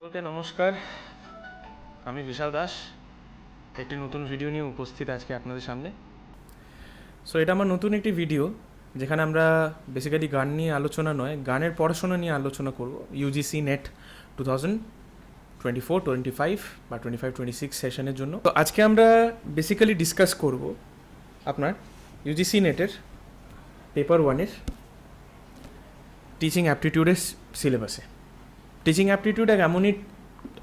বলতে নমস্কার, আমি বিশাল দাস একটি নতুন ভিডিও নিয়ে উপস্থিত আজকে আপনাদের সামনে। সো এটা আমার নতুন একটি ভিডিও যেখানে আমরা বেসিক্যালি গান নিয়ে আলোচনা নয়, গানের পড়াশোনা নিয়ে আলোচনা করব। ইউজিসি নেট 2024-25 বা 25-26 সেশনের জন্য। তো আজকে আমরা বেসিক্যালি ডিসকাস করব আপনার ইউজিসি নেটের পেপার 1-এর টিচিং অ্যাপটিটিউডের সিলেবাসে। টিচিং অ্যাপটিটিউড এক এমনই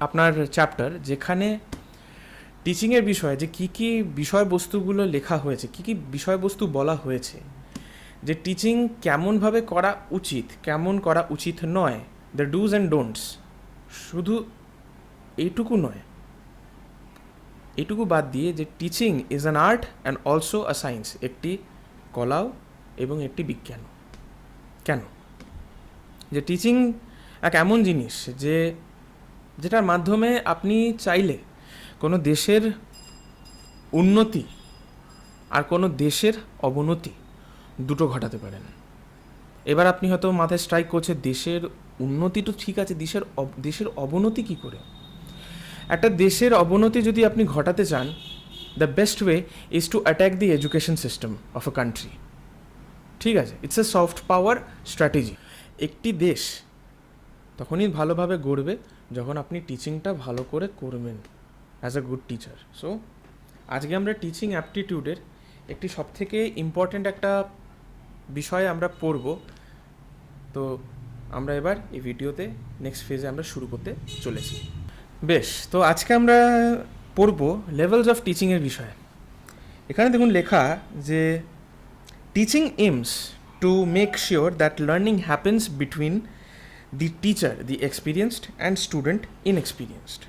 আপনার চ্যাপ্টার যেখানে টিচিংয়ের বিষয়ে যে কী কী বিষয়বস্তুগুলো লেখা হয়েছে, কী কী বিষয়বস্তু বলা হয়েছে, যে টিচিং কেমনভাবে করা উচিত, কেমন করা উচিত নয়, দ্য ডুজ অ্যান্ড ডোন্টস, শুধু এইটুকু নয়, এইটুকু বাদ দিয়ে যে teaching is an art and also a science, একটি কলাও এবং একটি বিজ্ঞান। কেন? যে টিচিং এক এমন জিনিস যেটার মাধ্যমে আপনি চাইলে কোনো দেশের উন্নতি আর কোনো দেশের অবনতি দুটো ঘটাতে পারেন। এবার আপনি হয়তো মাথায় স্ট্রাইক করছে, দেশের উন্নতি তো ঠিক আছে, দেশের অবনতি কী করে? একটা দেশের অবনতি যদি আপনি ঘটাতে চান, the best way is two attack the education system of a country. ঠিক আছে, it's a soft power strategy. একটি দেশ তখনই ভালোভাবে গড়বে যখন আপনি টিচিংটা ভালো করে করবেন as a good teacher. So আজকে আমরা টিচিং অ্যাপটিটিউডের একটি সবথেকে ইম্পর্ট্যান্ট একটা বিষয় আমরা পড়ব। তো আমরা এবার এই ভিডিওতে নেক্সট ফেজে আমরা শুরু করতে চলেছি। বেশ, তো আজকে আমরা পড়ব লেভেলস অফ টিচিংয়ের বিষয়ে। এখানে দেখুন লেখা যে teaching aims to make sure that learning happens between the teacher, the experienced, and student inexperienced.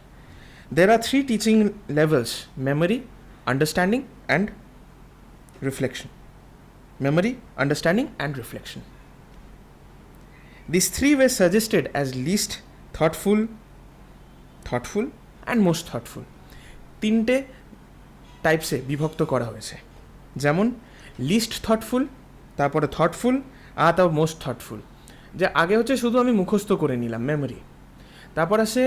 There are 3 teaching levels: memory, understanding, and reflection. Memory, understanding, and reflection. These 3 were suggested as least thoughtful, and most thoughtful. 3টে টাইপসে বিভক্ত করা হয়েছে, যেমন list thoughtful, তারপরে thoughtful, আর তারপর most thoughtful. যে আগে হচ্ছে শুধু আমি মুখস্থ করে নিলাম, মেমোরি। তারপর আসে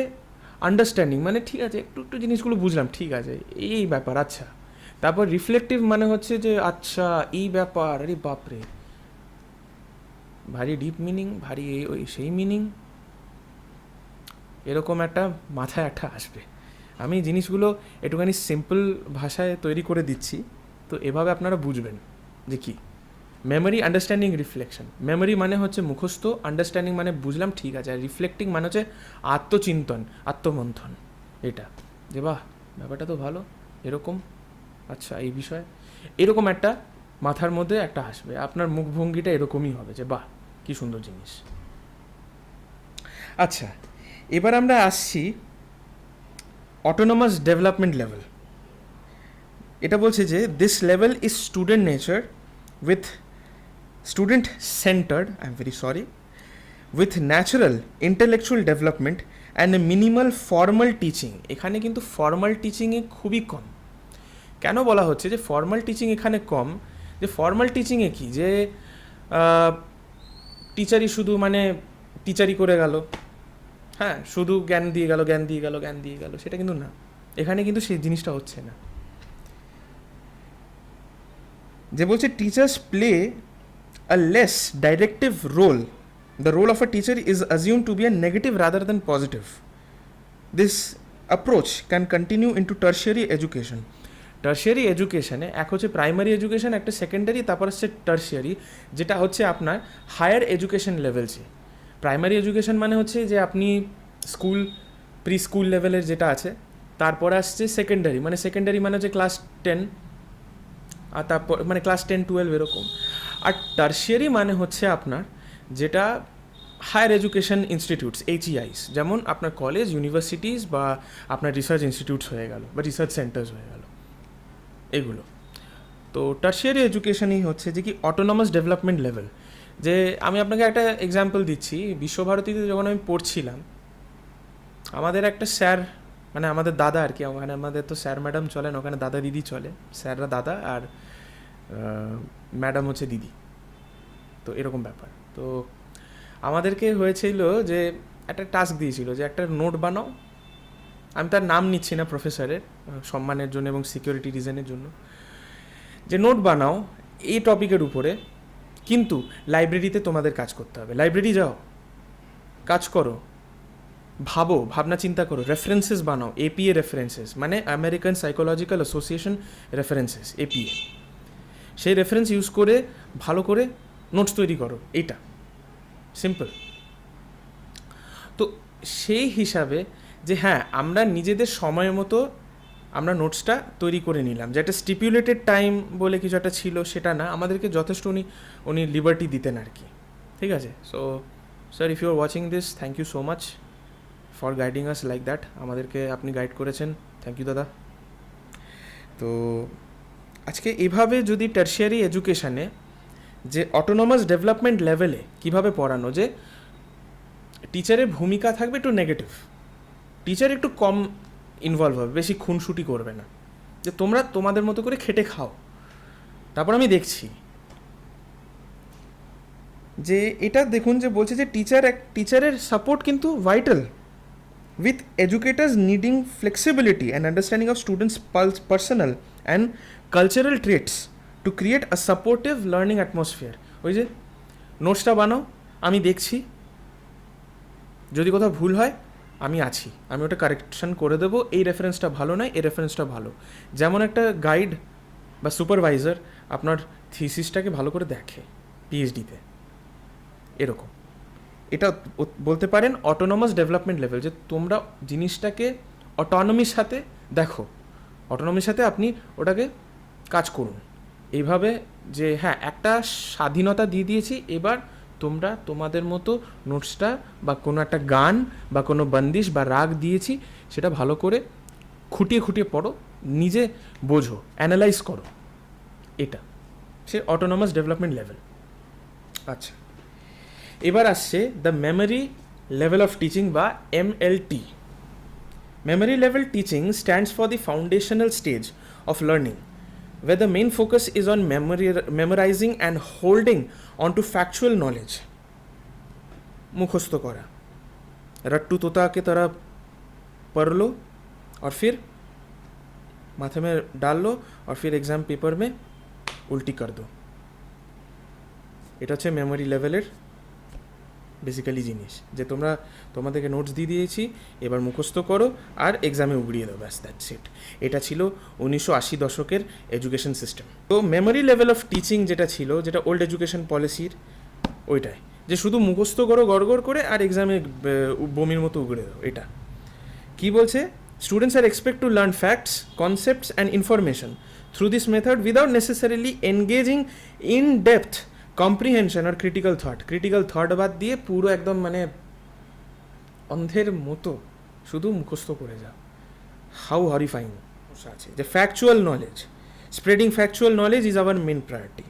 আন্ডারস্ট্যান্ডিং, মানে ঠিক আছে একটু একটু জিনিসগুলো বুঝলাম, ঠিক আছে এই ব্যাপার, আচ্ছা। তারপর রিফ্লেক্টিভ, মানে হচ্ছে যে আচ্ছা এই ব্যাপার, আরে বাপরে ভারী ডিপ মিনিং, ভারী ওই সেই মিনিং, এরকম একটা মাথায় একটা আসবে। আমি জিনিসগুলো একটুখানি সিম্পল ভাষায় তৈরি করে দিচ্ছি, তো এভাবে আপনারা বুঝবেন যে কি মেমোরি, আন্ডারস্ট্যান্ডিং, রিফ্লেকশন। মেমোরি মানে হচ্ছে মুখস্থ, আন্ডারস্ট্যান্ডিং মানে বুঝলাম, ঠিক আছে, আর রিফ্লেক্টিং মানে হচ্ছে আত্মচিন্তন, আত্মমন্থন। এটা যে বাহ ব্যাপারটা তো ভালো, এরকম, আচ্ছা এই বিষয়ে এরকম একটা মাথার মধ্যে একটা আসবে। আপনার মুখভঙ্গিটা এরকমই হবে যে বাহ কী সুন্দর জিনিস। আচ্ছা, এবার আমরা আসছি অটোনমাস ডেভেলপমেন্ট লেভেল। এটা বলছে যে this level is student nature with student centered, I'm very sorry, with natural intellectual development and a minimal formal teaching. এখানে কিন্তু ফর্মাল টিচিংয়ে খুবই কম। কেন বলা হচ্ছে যে ফর্মাল টিচিং এখানে কম? যে ফর্মাল টিচিংয়ে কি, যে টিচারই শুধু মানে টিচারই করে গেল, হ্যাঁ শুধু জ্ঞান দিয়ে গেল, জ্ঞান দিয়ে গেল, জ্ঞান দিয়ে গেল, সেটা কিন্তু না। এখানে কিন্তু সেই জিনিসটা হচ্ছে না। যে বলছে teachers play a less directive role. The role of a teacher is assumed to be a negative rather than positive. This approach can continue into tertiary education. Tertiary এডুকেশনে এক হচ্ছে প্রাইমারি এডুকেশন, একটা সেকেন্ডারি, তারপর হচ্ছে tertiary, যেটা হচ্ছে আপনার higher education লেভেলসে। Primary education মানে হচ্ছে যে আপনি স্কুল, প্রি স্কুল লেভেলের যেটা আছে, তারপর আসছে সেকেন্ডারি, মানে সেকেন্ডারি মানে হচ্ছে ক্লাস 10, আর তারপর মানে ক্লাস 10-12 এরকম। আর টার্সিয়ারি মানে হচ্ছে আপনার যেটা হায়ার এডুকেশন ইনস্টিটিউটস, HEIs, যেমন আপনার কলেজ, ইউনিভার্সিটিস বা আপনার রিসার্চ ইনস্টিটিউটস হয়ে গেল বা রিসার্চ সেন্টার্স হয়ে গেল, এগুলো। তো টার্সিয়ারি এডুকেশনই হচ্ছে যে কি অটোনমাস ডেভেলপমেন্ট লেভেল। যে আমি আপনাকে একটা এক্সাম্পল দিচ্ছি, বিশ্বভারতীতে যখন আমি পড়ছিলাম, আমাদের একটা স্যার, মানে আমাদের দাদা আর কি, ওখানে আমাদের তো স্যার ম্যাডাম চলেন, ওখানে দাদা দিদি চলে, স্যাররা দাদা আর ম্যাডাম হচ্ছে দিদি, তো এরকম ব্যাপার। তো আমাদেরকে হয়েছিল যে একটা টাস্ক দিয়েছিল যে একটা নোট বানাও, আমি তার নাম নিচ্ছি না প্রফেসরের সম্মানের জন্য এবং সিকিউরিটি রিজনের জন্য, যে নোট বানাও এই টপিকের উপরে, কিন্তু লাইব্রেরিতে তোমাদের কাজ করতে হবে। লাইব্রেরি যাও, কাজ করো, ভাবো, ভাবনা চিন্তা করো, রেফারেন্সেস বানাও, এপিএ রেফারেন্সেস মানে American psychological association references, APA. সেই রেফারেন্স ইউজ করে ভালো করে নোটস তৈরি করো, এইটা সিম্পল। তো সেই হিসাবে যে হ্যাঁ আমরা নিজেদের সময় মতো আমরা নোটসটা তৈরি করে নিলাম, যে একটা স্টিপুলেটেড টাইম বলে কিছু একটা ছিল সেটা না, আমাদেরকে যথেষ্ট উনি লিবার্টি দিতেন আর কি, ঠিক আছে। So sir, if you are watching this, thank you so much for guiding us like that. আমাদেরকে আপনি গাইড করেছেন, থ্যাংক ইউ দাদা। তো আজকে এইভাবে যদি টার্সিয়ারি এডুকেশানে যে অটোনমাস ডেভেলপমেন্ট লেভেলে কীভাবে পড়ানো, যে টিচারের ভূমিকা থাকবে একটু নেগেটিভ, টিচার একটু কম ইনভলভ হবে, বেশি খুনসুটি করবে না, যে তোমরা তোমাদের মতো করে খেটে খাও। তারপর আমি দেখছি যে এটা দেখুন যে বলছে যে টিচারের সাপোর্ট কিন্তু vital, with educators needing flexibility and understanding of students' personal and cultural traits to create a supportive learning atmosphere. ওই যে নোটসটা বানাও, আমি দেখছি, যদি কোথাও ভুল হয় আমি আছি, আমি ওটা কারেকশন করে দেবো, এই রেফারেন্সটা ভালো নয়, এই রেফারেন্সটা ভালো। যেমন একটা গাইড বা সুপারভাইজার আপনার থিসিসটাকে ভালো করে দেখে পিএইচডিতে, এরকম। এটা বলতে পারেন অটোনমাস ডেভেলপমেন্ট লেভেল, যে তোমরা জিনিসটাকে অটোনমির সাথে দেখো, অটোনমির সাথে আপনি ওটাকে কাজ করুন এইভাবে, যে হ্যাঁ একটা স্বাধীনতা দিয়ে দিয়েছি, এবার তোমরা তোমাদের মতো নোটসটা বা কোনো একটা গান বা কোনো বন্দিশ বা রাগ দিয়েছি সেটা ভালো করে খুঁটিয়ে খুঁটিয়ে পড়ো, নিজে বোঝো, অ্যানালাইজ করো, এটা সে অটোনমাস ডেভেলপমেন্ট লেভেল। আচ্ছা, এবার আসছে the memory level of teaching বা MLT. Memory level teaching stands for the foundational stage of learning, where the main focus is on memorizing and holding on to factual knowledge. मुखस्त करा, रट्टू तोता के तरह पढ़ लो और फिर माथे में डाल लो और फिर एग्जाम पेपर में उल्टी कर दो। এটা হচ্ছে মেমোরি লেভেলের বেসিক্যালি জিনিস, যে তোমাদেরকে নোটস দিয়ে দিয়েছি, এবার মুখস্থ করো আর এক্সামে উগড়িয়ে দাও, ব্যাস, দ্যাটস ইট। এটা ছিল 1980 দশকের এডুকেশন সিস্টেম। তো মেমোরি লেভেল অফ টিচিং যেটা ছিল, যেটা ওল্ড এডুকেশন পলিসির ওইটাই, যে শুধু মুখস্থ করো গড়গড় করে আর এক্সামে বমির মতো উগড়ে দাও। এটা কি বলছে, students are expect to learn facts, concepts and information through this method without necessarily engaging in depth comprehension আর ক্রিটিক্যাল থট বাদ দিয়ে পুরো একদম মানে অন্ধের মতো শুধু মুখস্থ করে যাও। হাউ হরিফাইং আছে যে factual knowledge, spreading factual knowledge is our main priority.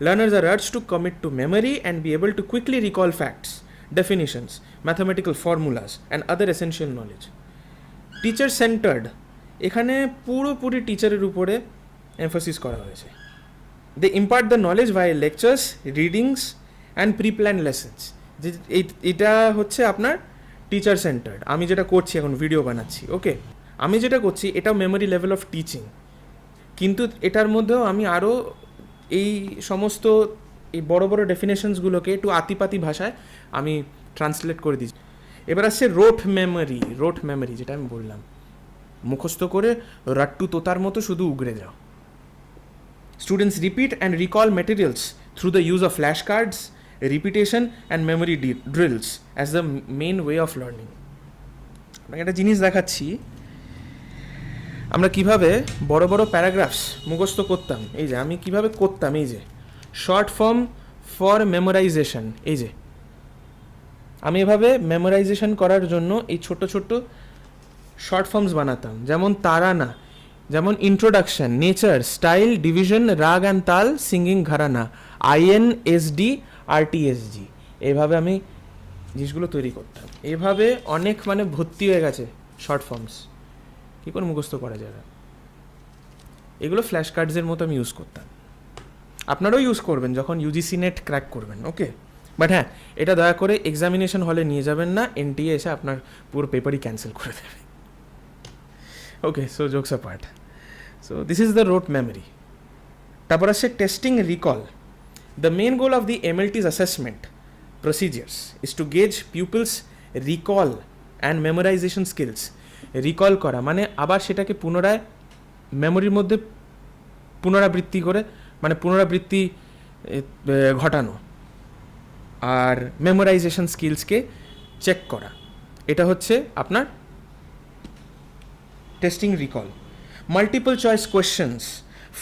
Learners are urged to commit to memory and be able to quickly recall facts, definitions, mathematical formulas and other essential knowledge. Teacher centred, এখানে পুরোপুরি টিচারের উপরে emphasis করা হয়েছে। They impart the knowledge via lectures, readings and pre-planned lessons. এটা হচ্ছে আপনার teacher centred. আমি যেটা করছি এখন, ভিডিও বানাচ্ছি, ওকে, আমি যেটা করছি এটাও মেমোরি লেভেল অফ টিচিং, কিন্তু এটার মধ্যেও আমি আরও এই সমস্ত এই বড় বড় ডেফিনেশনসগুলোকে একটু আতিপাতি ভাষায় আমি ট্রান্সলেট করে দিচ্ছি। এবার আসছে রোট মেমোরি, যেটা আমি বললাম, মুখস্থ করে রাট্টু তোতার মতো শুধু উগড়ে যাও। Students repeat and recall materials through the use of flashcards, repetition and memory drills as the main way of learning. আপনাকে একটা জিনিস দেখাচ্ছি, আমরা কিভাবে বড় বড় প্যারাগ্রাফস মুখস্থ করতাম। এই যে আমি কিভাবে করতাম, এই যে শর্ট ফর্ম ফর মেমোরাইজেশন, এই যে আমি এভাবে মেমোরাইজেশন করার জন্য এই ছোট্ট ছোট্ট শর্ট ফর্মস বানাতাম, যেমন তারানা, যেমন ইন্ট্রোডাকশন, নেচার, স্টাইল, ডিভিশন, রাগ অ্যান্ড তাল, সিঙ্গিং ঘরানা, INSD, RTSG, এইভাবে আমি জিনিসগুলো তৈরি করতাম। এভাবে অনেক মানে ভর্তি হয়ে গেছে শর্ট ফর্মস, কী করে মুখস্থ করা যাবে। এগুলো ফ্ল্যাশ কার্ডসের মতো আমি ইউজ করতাম, আপনারাও ইউজ করবেন যখন UGC নেট ক্র্যাক করবেন, ওকে। বাট হ্যাঁ, এটা দয়া করে এক্সামিনেশন হলে নিয়ে যাবেন না, এনটিএ এসে আপনার পুরো পেপারই ক্যান্সেল করে দেবে। Okay, so jokes apart, so this is the rote memory. তারপর আসছে testing recall. The main goal of the MLT's assessment procedures is to gauge pupils recall and memorization skills. Recall করা মানে আবার সেটাকে পুনরায় মেমোরির মধ্যে পুনরাবৃত্তি করে, মানে পুনরাবৃত্তি ঘটানো, আর মেমোরাইজেশন স্কিলসকে চেক করা, এটা হচ্ছে আপনার testing recall. Multiple choice questions,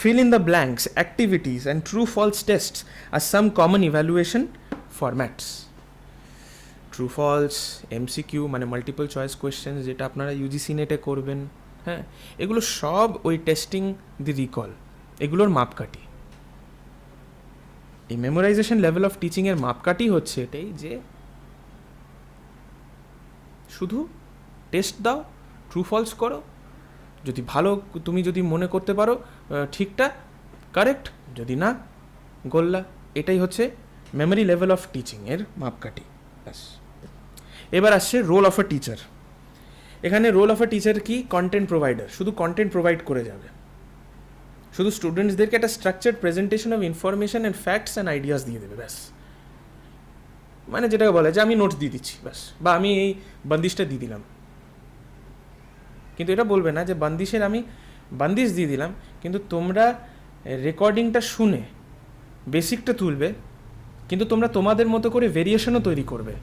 fill in the blanks, activities and true false tests are some common evaluation formats. True false, MCQ মানে মাল্টিপল চয়েস কোয়েশ্চেন যেটা আপনারা ইউজিসি নেটে করবেন, হ্যাঁ, এগুলো সব ওই টেস্টিং দি রিকল, এগুলোর মাপকাঠি। এই মেমোরাইজেশন লেভেল অফ টিচিংয়ের মাপকাঠি হচ্ছে এটাই যে শুধু টেস্ট দাও, ট্রু ফলস করো, যদি ভালো তুমি যদি মনে করতে পারো ঠিকটা কারেক্ট, যদি না গোল্লা। এটাই হচ্ছে মেমোরি লেভেল অফ টিচিংয়ের মাপকাঠি। ব্যাস। এবার আসছে রোল অফ আ টিচার। এখানে রোল অফ আ টিচার কি? কন্টেন্ট প্রোভাইডার, শুধু কন্টেন্ট প্রোভাইড করে যাবে, শুধু স্টুডেন্টসদেরকে একটা structured presentation of information and facts and ideas দিয়ে দেবে, ব্যাস। মানে যেটাকে বলে যে আমি নোটস দিয়ে দিচ্ছি ব্যাস, বা আমি এই বন্দিশটা দিয়ে দিলাম, কিন্তু এটা বলবে না যে আমি বন্দিশ দিয়ে দিলাম, কিন্তু তোমরা রেকর্ডিংটা শুনে বেসিকটা তুলবে, কিন্তু তোমরা তোমাদের মতো করে ভেরিয়েশনও তৈরি করবে।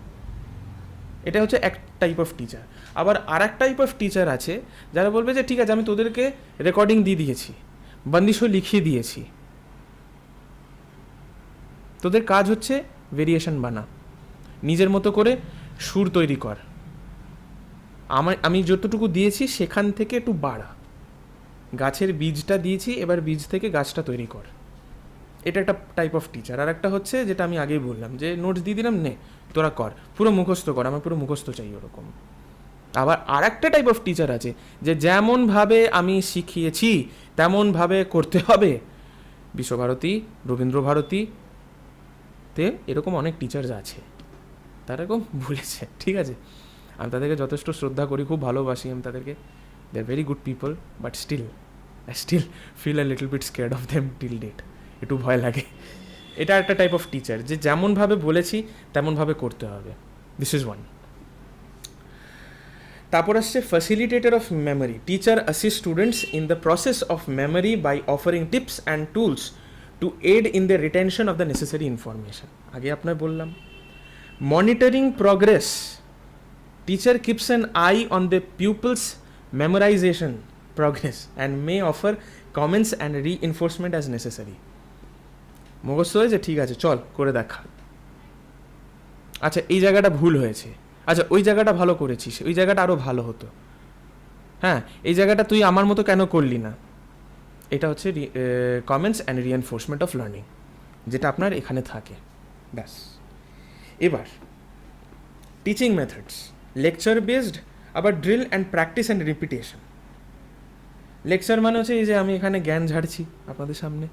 এটা হচ্ছে এক টাইপ অফ টিচার। আবার আর এক টাইপ অফ টিচার আছে যারা বলবে যে ঠিক আছে আমি তোদেরকে রেকর্ডিং দিয়ে দিয়েছি, বন্দিশও লিখিয়ে দিয়েছি, তোদের কাজ হচ্ছে ভেরিয়েশন বানা, নিজের মতো করে সুর তৈরি কর, আমি যতটুকু দিয়েছি সেখান থেকে একটু বাড়া, গাছের বীজটা দিয়েছি এবার বীজ থেকে গাছটা তৈরি কর। এটা একটা টাইপ অফ টিচার। আর একটা হচ্ছে যেটা আমি আগেই বললাম যে নোটস দিয়ে দিলাম, নে তোরা কর, পুরো মুখস্থ কর, আমার পুরো মুখস্থ চাই ওরকম। আবার আর একটা টাইপ অফ টিচার আছে যে যেমনভাবে আমি শিখিয়েছি তেমনভাবে করতে হবে। বিশ্বভারতী, রবীন্দ্রভারতীতে এরকম অনেক টিচার্স আছে, তারা এরকম বলেছে, ঠিক আছে। আমি তাদেরকে যথেষ্ট শ্রদ্ধা করি, খুব ভালোবাসি আমি তাদেরকে, they are very good people, but still feel a little bit scared of them till date, একটু ভয় লাগে। এটা একটা টাইপ অফ টিচার যে যেমনভাবে বলেছি তেমনভাবে করতে হবে, দিস ইজ ওয়ান। তারপর আসছে facilitator of memory. Teacher assist students in the process of memory by offering tips and tools to aid in the retention of the necessary information. আগে আপনার বললাম monitoring progress. Teacher keeps an eye on the pupils memorization progress and may offer comments and reinforcement as necessary. মুখস্থ হয়েছে, ঠিক আছে চল করে দেখা, আচ্ছা এই জায়গাটা ভুল হয়েছে, আচ্ছা ওই জায়গাটা ভালো করেছিস, ওই জায়গাটা আরও ভালো হতো, হ্যাঁ এই জায়গাটা তুই আমার মতো কেন করলি না। এটা হচ্ছে comments and reinforcement of learning, যেটা আপনার এখানে থাকে, ব্যাস। এবার টিচিং মেথডস, লেকচার বেসড, আবার drill and practice and repetition. Lecture মানে হচ্ছে এই যে আমি এখানে জ্ঞান ঝাড়ছি আপনাদের সামনে,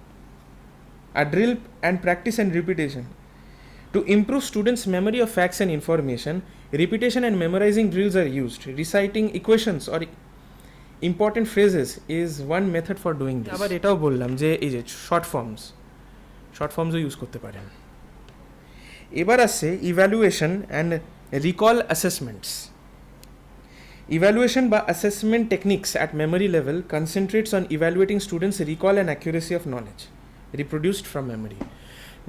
আর drill and practice and repetition to improve students memory of facts and information. Repetition and memorizing drills are used. Reciting equations or important phrases is one method for doing this. আবার এটাও বললাম যে এই যে শর্ট ফর্মসও ইউজ করতে পারেন। এবার আসছে evaluation and recall assessments. Evaluation by assessment techniques at memory level concentrates on evaluating students' recall and accuracy of knowledge reproduced from memory.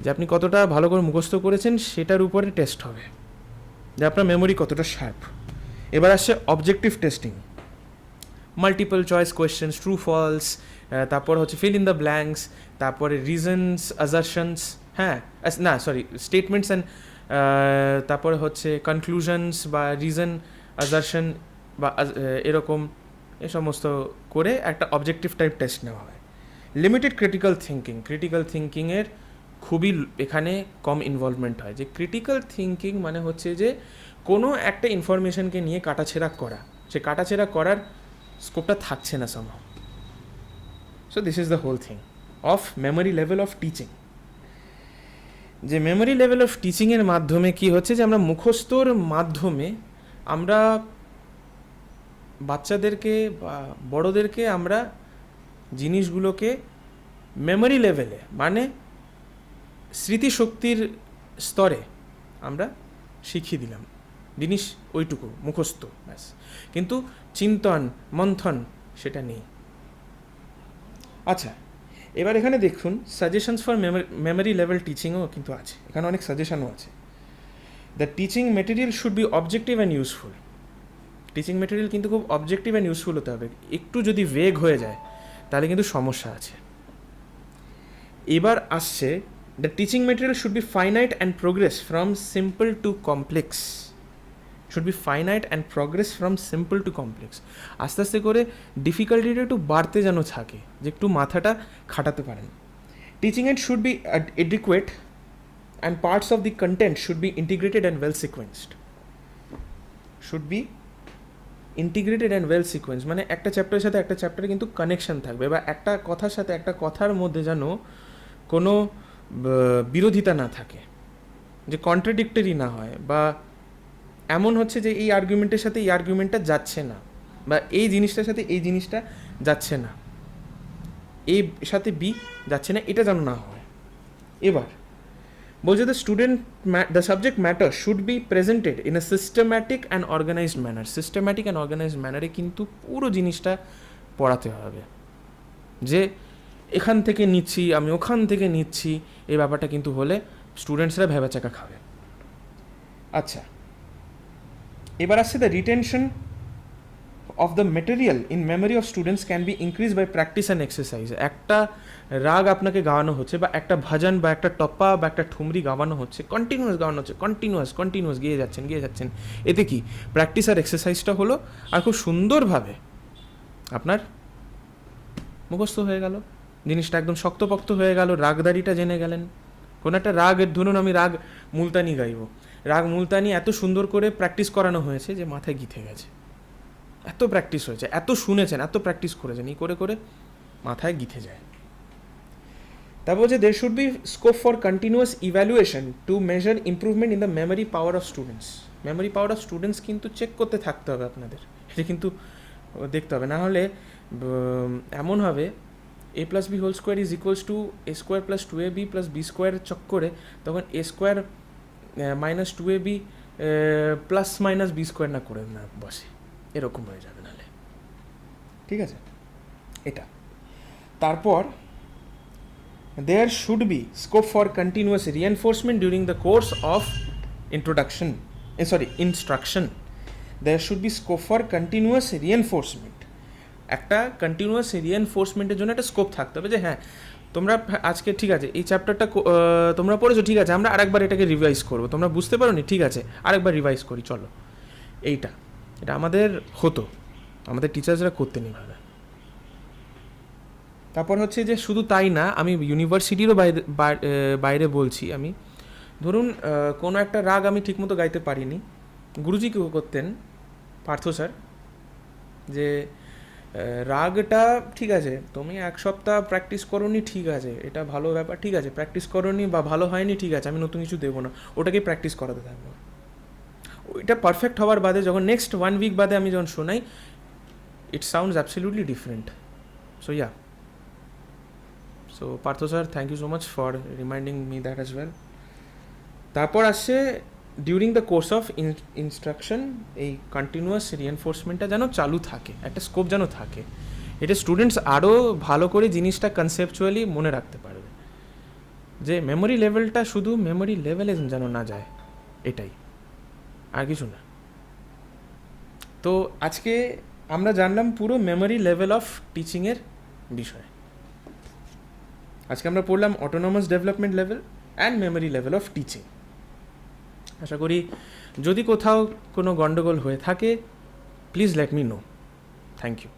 যে আপনি কতটা ভালো করে মুখস্থ করেছেন সেটার উপরে টেস্ট হবে, যে আপনার মেমোরি কতটা শার্প। এবার আসছে objective testing. Multiple choice questions, true false, তারপর হচ্ছে ফিল ইন দ্য ব্ল্যাঙ্কস, তারপরে রিজনস, অ্যাজারশনস, হ্যাঁ না সরি স্টেটমেন্টস অ্যান্ড তারপরে হচ্ছে কনক্লুশনস বা রিজন, অ্যাজারশন বা এরকম এ সমস্ত করে একটা অবজেক্টিভ টাইপ টেস্ট নেওয়া হয়। লিমিটেড ক্রিটিক্যাল থিঙ্কিংয়ের খুবই এখানে কম ইনভলভমেন্ট হয়। যে ক্রিটিক্যাল থিঙ্কিং মানে হচ্ছে যে কোনো একটা ইনফরমেশনকে নিয়ে কাটাছেঁড়া করা, সে কাটাছেঁড়া করার স্কোপটা থাকছে না somehow. So this is the whole thing of memory level of teaching. যে মেমোরি লেভেল অফ টিচিংয়ের মাধ্যমে কি হচ্ছে, যে আমরা মুখস্থর মাধ্যমে আমরা বাচ্চাদেরকে বা বড়োদেরকে আমরা জিনিসগুলোকে মেমোরি লেভেলে মানে স্মৃতিশক্তির স্তরে আমরা শিখিয়ে দিলাম জিনিস ওইটুকু মুখস্থ ব্যাস, কিন্তু চিন্তন মন্থন সেটা নেই। আচ্ছা, এবার এখানে দেখুন সাজেশনস ফর মেমোরি লেভেল টিচিংও কিন্তু আছে, এখানে অনেক সাজেশনও আছে। The teaching material should B objective and useful. Teaching material কিন্তু খুব অবজেক্টিভ অ্যান্ড ইউজফুল হতে হবে, একটু যদি ভেগ হয়ে যায় তাহলে কিন্তু সমস্যা আছে। এবার আসছে the teaching material should be finite and progress from simple to complex. Should be finite and progress from simple to complex. আস্তে আস্তে করে ডিফিকাল্টিটা একটু বাড়তে যেন থাকে, যে একটু মাথাটা খাটাতে পারেন। Teaching aid should be adequate and parts of the content should be integrated and well sequenced. Should be integrated and well sequence মানে একটা চ্যাপ্টারের সাথে একটা চ্যাপ্টারে কিন্তু কানেকশন থাকবে, বা একটা কথার সাথে একটা কথার মধ্যে যেন কোনো বিরোধিতা না থাকে, যে কন্ট্রাডিক্টরি না হয়, বা এমন হচ্ছে যে এই আর্গুমেন্টের সাথে এই আর্গুমেন্টটা যাচ্ছে না, বা এই জিনিসটার সাথে এই জিনিসটা যাচ্ছে না, এর সাথে বি যাচ্ছে না, এটা যেন না হয়। এবার বলছে the subject matter should be presented in a systematic and organized manner. Systematic and organized ম্যানারে কিন্তু পুরো জিনিসটা পড়াতে হবে, যে এখান থেকে নিচ্ছি আমি ওখান থেকে নিচ্ছি, এই ব্যাপারটা কিন্তু হলে স্টুডেন্টসরা ভেবাচাকা খাবে। আচ্ছা, এবার আসছে the retention of the material in memory of students can be increase by practice and exercise. একটা রাগ আপনাকে গাওয়ানো হচ্ছে, বা একটা ভজন বা একটা টপ্পা বা একটা ঠুমরি গাওয়ানো হচ্ছে, কন্টিনিউয়াস গাওয়ানো হচ্ছে, কন্টিনিউয়াস গিয়ে যাচ্ছেন। এতে কি প্র্যাকটিস আর এক্সারসাইজটা হলো, আর খুব সুন্দরভাবে আপনার মুখস্থ হয়ে গেল, জিনিসটা একদম শক্তপোক্ত হয়ে গেল, রাগদারিটা জেনে গেলেন। কোনো একটা রাগের, ধরুন আমি রাগ মুলতানি গাইব, রাগ মুলতানি এত সুন্দর করে প্র্যাকটিস করানো হয়েছে যে মাথায় গিথে গেছে, এত প্র্যাকটিস হয়েছে, এত শুনেছেন, এত প্র্যাকটিস করেছেন, এই করে করে মাথায় গিথে যায়। তারপর যে there should be scope for continuous evaluation to measure improvement in the memory power of students. Memory power of students কিন্তু চেক করতে থাকতে হবে আপনাদের, এটা কিন্তু দেখতে হবে, না হলে এমন হবে a plus B whole square is equals to A square plus two A B plus B স্কোয়ারের চক্করে তখন A square minus two A B plus minus B square না করে না বসে, এরকম হয়ে যাবে নাহলে। ঠিক আছে, এটা। তারপর there should be scope for continuous reinforcement during the course of instruction. There should be scope for continuous reinforcement. একটা কন্টিনিউয়াস রিএনফোর্সমেন্টের জন্য একটা স্কোপ থাকতে হবে, যে হ্যাঁ তোমরা আজকে ঠিক আছে এই চ্যাপ্টারটা তোমরা পড়েছো, ঠিক আছে আমরা আরেকবার এটাকে রিভাইজ করবো, তোমরা বুঝতে পারো নি, ঠিক আছে আরেকবার রিভাইজ করি চলো। এটা আমাদের হতো, আমাদের টিচার্সরা করতেন এইভাবে। তারপর হচ্ছে যে শুধু তাই না, আমি ইউনিভার্সিটিরও বাইরে বলছি, আমি ধরুন কোনো একটা রাগ আমি ঠিকমতো গাইতে পারিনি, গুরুজি কেউ করতেন, পার্থ স্যার, যে রাগটা ঠিক আছে তুমি এক সপ্তাহ প্র্যাকটিস করোনি, ঠিক আছে এটা ভালো ব্যাপার, ঠিক আছে প্র্যাকটিস করোনি বা ভালো হয়নি, ঠিক আছে আমি নতুন কিছু দেবো না, ওটাকে প্র্যাকটিস করাতে থাকবো। ওইটা পারফেক্ট হওয়ার বাদে যখন নেক্সট 1 উইক বাদে আমি যখন শোনাই, it sounds absolutely different. So Partha sir, thank you so much for reminding me that as well. তারপর আসছে during the course of instruction এই কন্টিনিউয়াস রিএনফোর্সমেন্টটা যেন চালু থাকে, একটা স্কোপ যেন থাকে, এটা স্টুডেন্টস আরও ভালো করে জিনিসটা কনসেপচুয়ালি মনে রাখতে পারবে, যে মেমোরি লেভেলটা শুধু মেমোরি লেভেলে যেন না যায়, এটাই আর কিছু না। তো আজকে আমরা জানলাম পুরো মেমোরি লেভেল অফ টিচিংয়ের বিষয়। আজকে আমরা পড়লাম autonomous development level and memory level of teaching. আশা করি যদি কোথাও কোনো গণ্ডগোল হয়ে থাকে please let me know. Thank you.